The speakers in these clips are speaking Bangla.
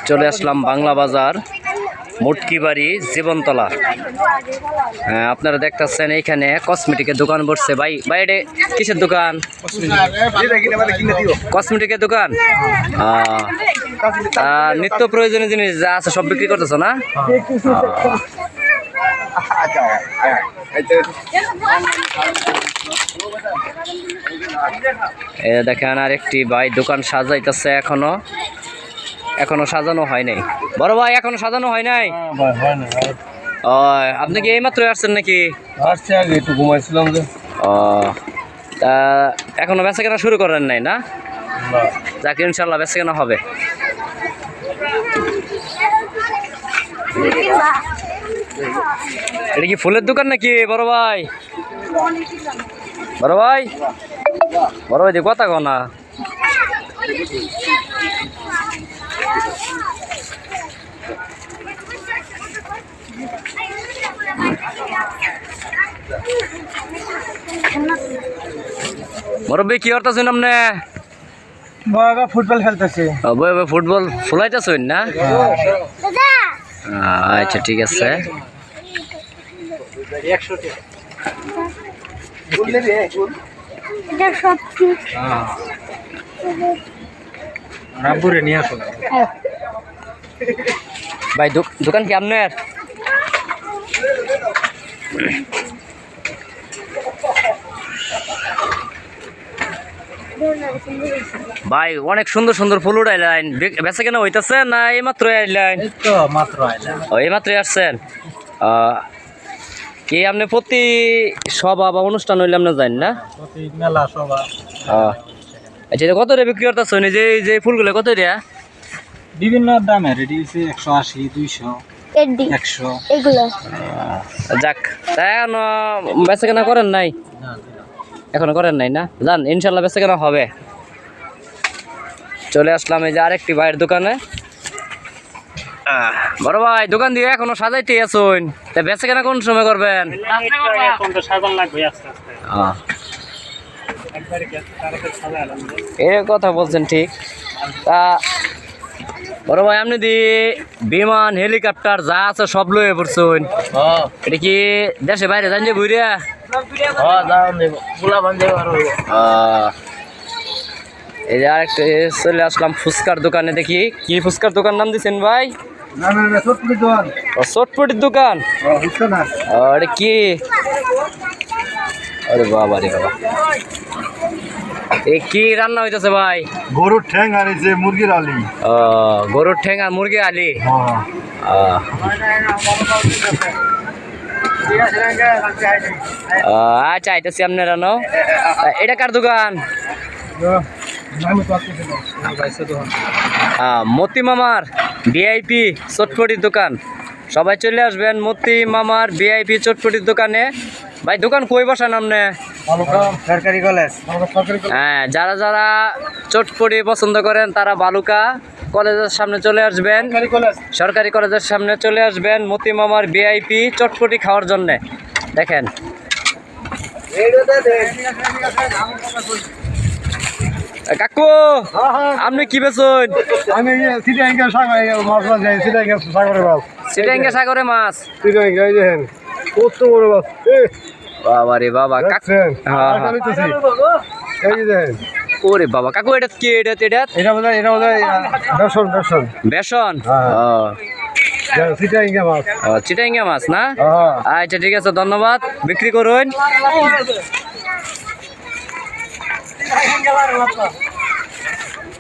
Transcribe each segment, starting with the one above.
চলে আসলাম বাংলা বাজার মুটকি বাড়ি জীবনতলা। আপনারা দেখতেছেন এইখানে কসমেটিকের দোকান বসছে। ভাই ভাই এটা কিসের দোকান? কসমেটিকের দোকান। নিত্য প্রয়োজনীয় জিনিস যা আছে সব বিক্রি করতেছো না? দেখেন আর একটি ভাই দোকান সাজাইতেছে, এখনো সাজানো হয় নাই। বড় ভাই এখনো সাজানো হয় নাই? আপনি কি এইমাত্র আসছেন নাকি? আগে একটু ঘুমাইছিলাম যে। তা এখনো বেচা কেনা শুরু করেন নাই না? যাকে ইনশাল্লাহ বেচা কেনা হবে। এটা কি ফুলের দোকান নাকি বড় ভাই? বড় ভাই দিয়ে কথা কও না। মুরব্বী কি করতেছেন আপনি? ফুটবল খেলতেছে। ফুটবল ফুলাইতেছেন না? আচ্ছা ঠিক আছে। ভাই দোকান কি আপনার? ভাই অনেক সুন্দর সুন্দর ফুল উঠাইলেন, বেচা কেনা হইতেছে না এই মাত্র আইলেন? এই মাত্রই আসছেন। কি আপনি প্রতি সভা বা অনুষ্ঠান হইলে আপনি যান না? মেলা সভা। আচ্ছা কত রে বিক্রি করতেছেন? যে ফুলগুলো কত রে? বিভিন্ন দামের, 180, 200, 100 এগুলো। যাক তাই এখন বেচা কেনা করেন নাই? এখনো করেন নাই না? জান ইনশাল্লাহ বেচা কেনা হবে। চলে আসলাম এই যে আরেকটি ভাইয়ের দোকানে। বড় ভাই দোকান দিয়ে এখনো সাজাইতে আসুন, তা বেচা কেনা কোন সময় করবেন? এর কথা বলছেন ঠিক। তা বড় ভাই আপনি দি বিমান হেলিকপ্টার যা আছে সব লয়ে পড়ছেন, এটা কি দেশে বাইরে যান যে ঘুরিয়া? এই যে আরেকটা চলে আসলাম ফুচকার দোকানে। দেখি কি ফুচকার দোকান নাম দিচ্ছেন ভাই? চটপটির দোকান। এটা কি? আরে বাবা রে বাবা, কি রান্না হইতেছে ভাই? গরুর ঠ্যাং আর এই যে মুরগির আলি। গরুর ঠ্যাং আর মুরগির আলি। আচ্ছা আইতেছি আপনার রানো। এটা কার দোকান? মতি মামার ভিআইপি চটপটির দোকান। সবাই চলে আসবেন মতি মামার ভিআইপি চটপটির দোকানে। ভাই দোকান কই বসান আপনি? সরকারি কলেজ। হ্যাঁ, যারা যারা চটপটি পছন্দ করেন তারা বালুকা কলেজের সামনে চলে আসবেন, সরকারি কলেজের সামনে চলে আসবেন মতি মামার ভিআইপি চটপটি খাওয়ার জন্যে। দেখেন কাকু আপনি কি বেচুন? আমি চিটাঙ্গা সাগরে মাছ। কত বড় মাছ! বাবা রে বাবা, ওরে বাবা কাকু এটা কি? এটা বেসন। চিটাঙ্গা মাছ না? আচ্ছা ঠিক আছে, ধন্যবাদ, বিক্রি করুন।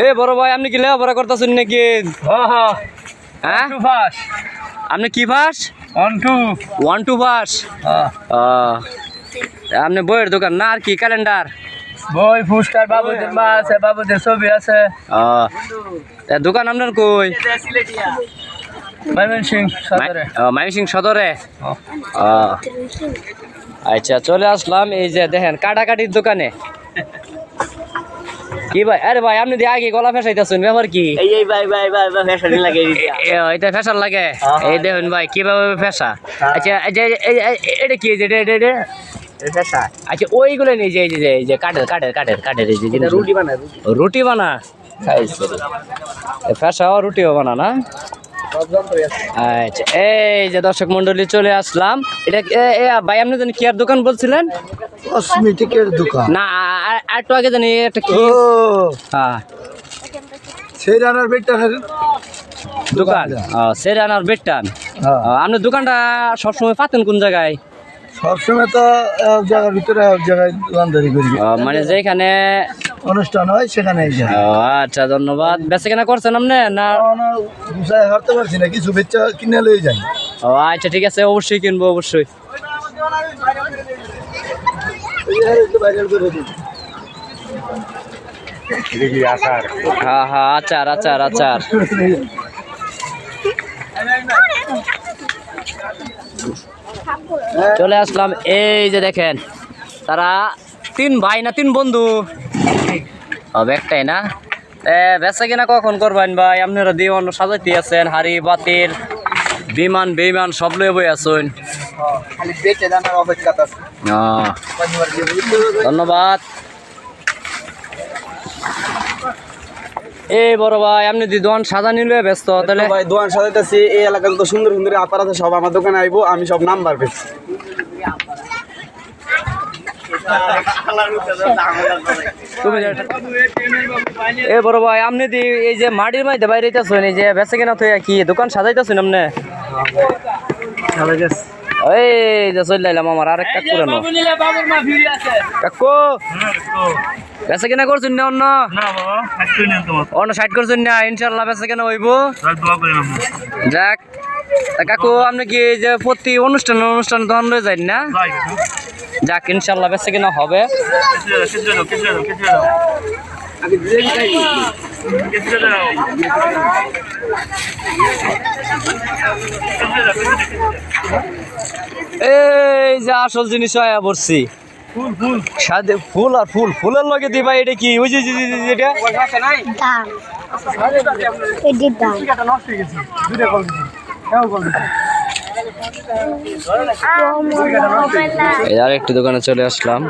এ বড় ভাই আপনি কি লেখাপড়া করতেছেন নাকি? হ্যাঁ আপনি কি ভাস? 1-2 ভাস। আপনি বইয়ের দোকান না আর কি? ক্যালেন্ডার, বই, পুস্টার, বাবুদের মা আছে, বাবুদের ছবি আছে। দোকান আপনার কই? ময়মনসিংহ সদরে। আচ্ছা চলে আসলাম এই যে দেখেন কাটাকাটির দোকানে। কি ভাই? আরে ভাই আপনি দিয়ে আগে গলা ফেসাইতেছেন, ব্যাপার কি? এটা ফেসার লাগে। এই দেখুন ভাই কিভাবে ফেসা। আচ্ছা এটা কি? আচ্ছা ওইগুলো নেই যে এই যে কাঠের এই যে জিনিস। রুটি বানা ফেসাও রুটিও বানা না। আচ্ছা এই যে দর্শক মন্ডলী চলে আসলাম। এটা ভাই আপনি জানি কি আর দোকান বলছিলেন? কসমেটিকের দোকান না আর একটু আগে জানি একটা কি হ্যাঁ সেই রানার বেটার দোকান সেরানার বেটটান। আপনার দোকানটা সবসময় পাতেন কোন জায়গায়? সবসময় তো এক জায়গার ভিতরে এক জায়গায় দোকানদারি করি, মানে যেখানে অনুষ্ঠান হয় সেখানে যাই। আচ্ছা ধন্যবাদ। বেচা কেনা করছেন আপনি না? গুছায় হারতে পারছি না, কিছু বেচা কিনে লয়ে যাই। ও আচ্ছা ঠিক আছে, অবশ্যই কিনবো অবশ্যই। হ্যাঁ হ্যাঁ আচার আচার আচার। চলে আসলাম। এই যে দেখেন তারা 3 ভাই না 3 বন্ধু হবে একটাই না। বেচা কিনা কখন করবেন ভাই? আপনারা দিয়ে অন্য সাজাইতে আছেন, হাড়ি বাতিল বিমান বেইমান সব লয়ে বই আছেন। ধন্যবাদ। এই বড় ভাই আপনি দি দোকান সাজা নিলে ব্যস্ত তাহলে? ভাই দোকান সাজাইতেছি, এই এলাকায় যত সুন্দর সুন্দর আপার আছে সব আমার দোকানে আইবো, আমি সব নাম্বার পেয়েছি। এ বড় ভাই আপনি দি এই যে মাটির মধ্যে বাইরে হইতেছেন, এই যে বেচা কেনা তো কি দোকান সাজাইতেছেন আপনি? এই যে চলে এলাম আমার আরেক কাকু রানো। কাকু বেচা কেনা করছেন না অন্য? অন্য সাইড করছেন না? ইনশাল্লাহ বেচা কেনা হইব। যাক কাকু আপনি কি এই যে প্রতি অনুষ্ঠান দোকান লয়ে যান না? যাক ইনশাল্লাহ বেচা কেনা হবে। এই যে আসল জিনিস আয়া পড়ছি, সাথে ফুল আর ফুলের লগে দিবা। এটা কি ওই যে এটা আর একটু দোকানে চলে আসলাম।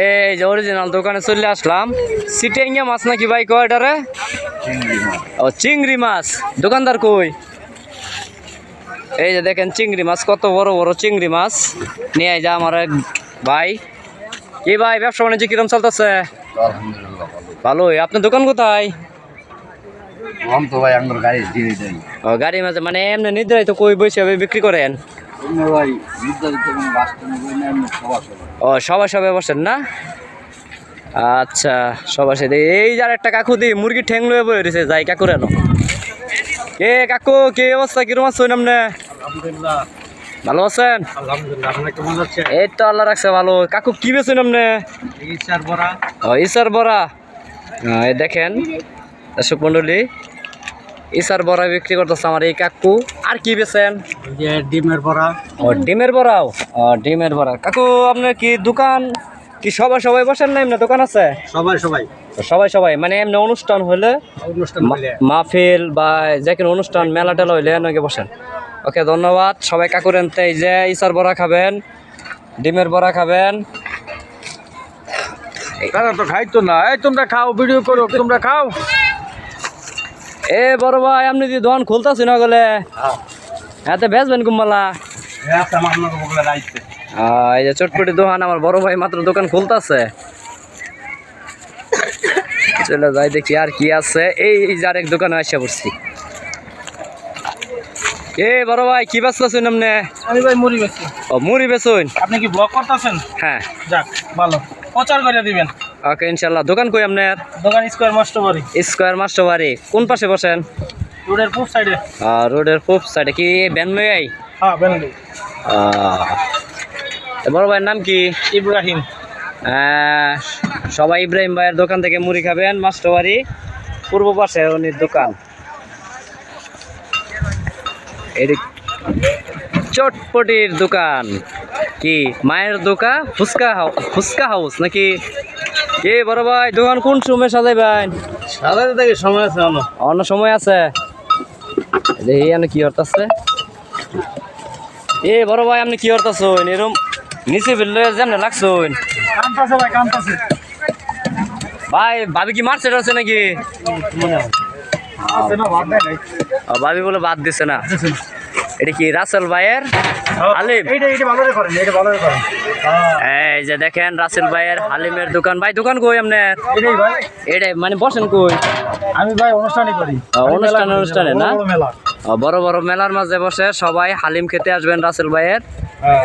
এই যে অরিজিনাল দোকানে চলে আসলাম। সিটেঙ্গা মাছ নাকি ভাই কয়টারে? ও চিংড়ি মাছ। দোকানদার কই? এই যে দেখেন চিংড়ি মাছ, কত বড় বড় চিংড়ি মাছ নিয়ে যা আমার এক ভাই। কি ভাই ব্যবসা বাণিজ্য কিরম চলতেছে? ভালোই। আপনার দোকান কোথায়? গাড়ি মাঝে মানে এমনি নির্ধারিত কই বসে বিক্রি করেন? ও সবাই বসেন না? আচ্ছা সবার সাথে। এই যার একটা কাকু দি মুরগি ঠ্যাং লয়ে বয়ে রয়েছে, যাই কাকু রেন। কে কাকু কি অবস্থা, কিরম আছেন আপনি? ভালো আছেন? এই তো আল্লাহ রাখছে ভালো। কাকু কি বেছেন আপনি? ইসার বড়া। এই দেখেন দর্শক মন্ডলী ইসার বড়া বিক্রি করতেছে আমার এই কাকু। আর কি বেছেন? ডিমের বড়া। ও ডিমের বড়াও। ডিমের বড়া। কাকু আপনার কি দোকান কি সবাই বসেন না এমনি দোকান আছে? সবাই মানে এমনি অনুষ্ঠান হলে মাহফিল বা যে কোনো অনুষ্ঠান মেলা টেলা হইলে নাকি বসেন? ওকে ধন্যবাদ। সবাই কাকুরেন। এই যে ইসার বড়া খাবেন, ডিমের বড়া খাবেন। তারা তো খাইতো না। এই তোমরা খাও, ভিডিও করো, তোমরা খাও। এ বড় ভাই আপনি যদি দোকান খুলতেছি না গেলে এতে বেচবেন কুম্বালা? এই যে চটপটি দোকান আমার বড় ভাই মাত্র দোকান খুলতেছে। চলে যাই দেখি আর কি আছে। এই যে আরেক দোকানে আসে পড়ছি। এ বড় ভাই কি বেচতেছেন আপনি? আমি ভাই মুড়ি বেচছি। ও মুড়ি বেচুন? আপনি কি ব্লগ করতেছেন? হ্যাঁ। যাক ভালো, প্রচার করে দিবেন। ওকে ইনশাল্লাহ। দোকান কই আপনার? দোকান স্কয়ার মাস্টারবাড়ি। স্কয়ার মাস্টারবাড়ি কোন পাশে বসেন? রোডের পূব সাইডে। রোডের পূব সাইডে। কি ভ্যান লই আই? হ্যাঁ বেনলি। বড় ভাইয়ের নাম কি? ইব্রাহিম। সবাই ইব্রাহিম ভাইয়ের দোকান থেকে মুড়ি খাবেন। মাস্টারবাড়ি পূর্ব পাশে উনির দোকান। এটি চটপটির দোকান। কি মায়ের দোকান? ফুচকা হাউস নাকি? কি বড় ভাই দোকান কোন সময় সাজাইবেন? সাজাতে থেকে সময় আছে, অন্য সময় আছে। দেখি কি হতাছে। এ বড় ভাই আপনি কি করতেছেন এরকম নিচে ফেললে যেমন লাগছেন কামতাছে ভাই কামতাছে ভাই ভাবি কি মারছে টারছে নাকি আছে না ভাত দেয় নাই ভাবি বলে বাদ দিছে না এটা কি রাসেল ভাইয়ের হালিম এইটা ভালো করে করেন এইটা ভালো করে করেন এই যে দেখেন রাসেল ভাইয়ের হালিমের দোকান ভাই দোকান কই আপনার এটাই ভাই এটাই মানে বসেন কই আমি ভাই অনুষ্ঠানই করি অনুষ্ঠানে না বড় মেলা বড় বড় মেলার মাঝে বসে সবাই হালিম খেতে আসবেন রাসেল ভাইয়ের হ্যাঁ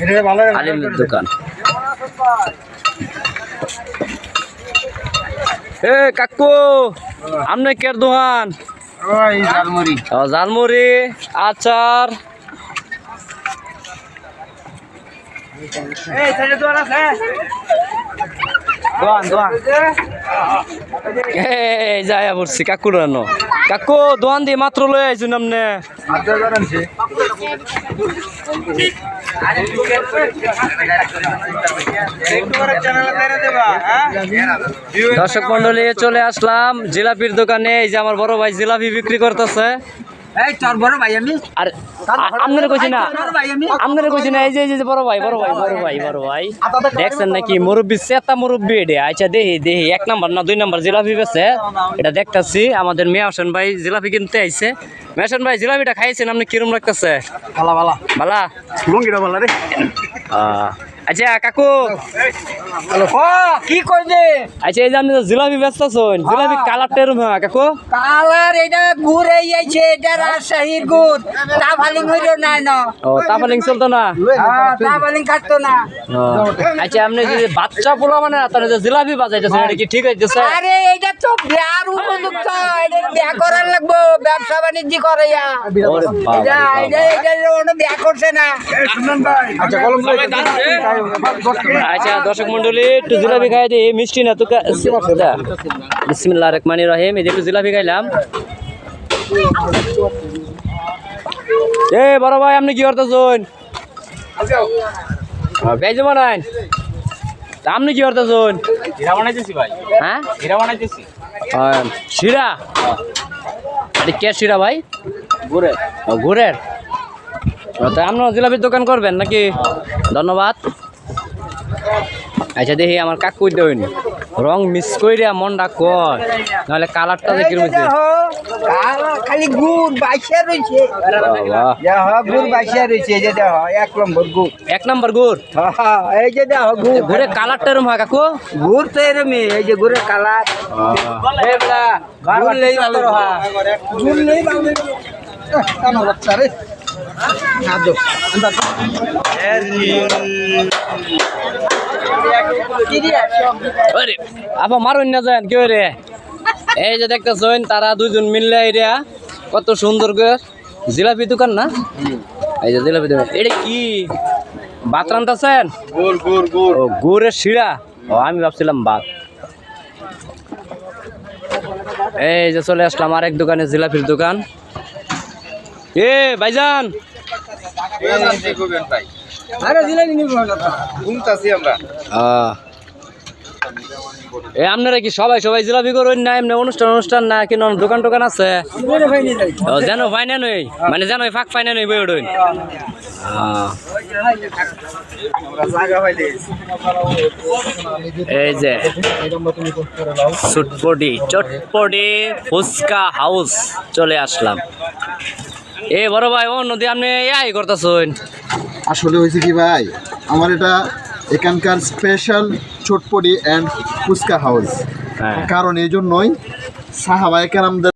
এটা ভালো হালিমের দোকান এ কাকু আপনি কের দোকান ওই ঝালমুড়ি জালমুড়ি আচার এই সাইডে দোকান আছে দোকান এই যাইয়া পড়ছি কাকুর রানো কাকু দোকান দিয়ে মাত্র লই আইছুন আপনি দর্শক মন্ডলী চলে আসলাম জিলাপির দোকানে এই যে আমার বড় ভাই জিলাপি বিক্রি করতেছে এই তোর বড় ভাই আমি আর আপনারা কইছি না বড় ভাই আমি আপনারা কইছি না এই যে বড় ভাই দেখছেন নাকি মুরব্বি সেতা মুরব্বি এটা আচ্ছা দেখি 1 নাম্বার না 2 নাম্বার জিলাপি বেছে এটা দেখতাছি আমাদের মিয়া হোসেন ভাই জিলাপি কিনতে আইছে মিয়া হোসেন ভাই জিলাপিটা খাইছেন আপনি কিরম লাগতেছে ভালা লঙ্গিটা বলা রে আচ্ছা কাকু ও কি কইলে আচ্ছা এই যে আপনি জিলাপি বেচতেছেন জিলাপি কালারটা এরম হয় কাকু কালার এটা ঘুরে আইছে এটা রাজশাহীর গুড় তা ভালিং হইল না না ও তাপালিং চলতো না তা ভালিং কাটতো না ও, আচ্ছা আপনি যে বাচ্চা পোলা মানে আপনার যে জিলাপি বাজাইতেছেন এটা কি ঠিক হইতেছে আরে এইটা তো বিয়ার উপযুক্ত এটা বিয়া করার লাগবো ব্যবসা বাণিজ্য করে ওরে বাবা রে বাবা। এটা ওটা বিয়া করছে না আচ্ছা কলম আচ্ছা দর্শক মন্ডলী একটু জিলাপি খাই দিই মিষ্টি না তো বিসমিল্লাহির রহমানির রহিম এই যে একটু জিলাপি খাইলাম এ বড় ভাই আপনি কি করতেছেন বেজে বানান আপনি কি করতেছেন হীরা বানাইতেছি ভাই হ্যাঁ হীরা বানাইতেছি শিরা এটা কে শিরা ভাই ঘুরের তো আপনার জিলাপির দোকান করবেন নাকি ধন্যবাদ আচ্ছা দেখি আমার কাকু দেন রং মিস কইরা মনটা কর নাহলে কালারটা দেখি রয়েছে খালি গুড় বাইশে রয়েছে গুড় বাইশে রয়েছে এই যে দেখ 1 নম্বর গুড় 1 নাম্বার গুড় এই যে দেখ গুড় ঘুরে কালারটা এরম হয় কাকু গুড় তো এরমই এই যে গুড়ের কালার গুড় লেই ভালো গুড় লেই ভালো বাচ্চা রে আরে আপা মারুন না যান কেউ রে এই যে দেখতেছেন তারা দুইজন মিললে এরিয়া কত সুন্দর করে জিলাপি দোকান না এই যে জিলাপি দোকান এটা কি ভাত রান্তাছেন ও গুড়ের শিরা ও আমি ভাবছিলাম ভাত এই যে চলে আসলাম আরেক দোকানে জিলাপির দোকান এ ভাইজান আরে জিলাপি নিব এ আপনারা কি সবাই জিলাপি করুন না এমনি অনুষ্ঠান না কি দোকান টোকান আছে ও যেন ফাইনা নই মানে যেন ফাঁক ফাইনা নই বই ওঠুন এই যে চটপটি ফুচকা হাউস চলে আসলাম এ বড় ভাই ও নদী আপনি এই করতেছেন আসলে হয়েছে কি ভাই আমার এটা এখানকার special chotpoti and fuchka house হ্যাঁ কারণ এই জন্যই সাহাবায়ে কেরামদের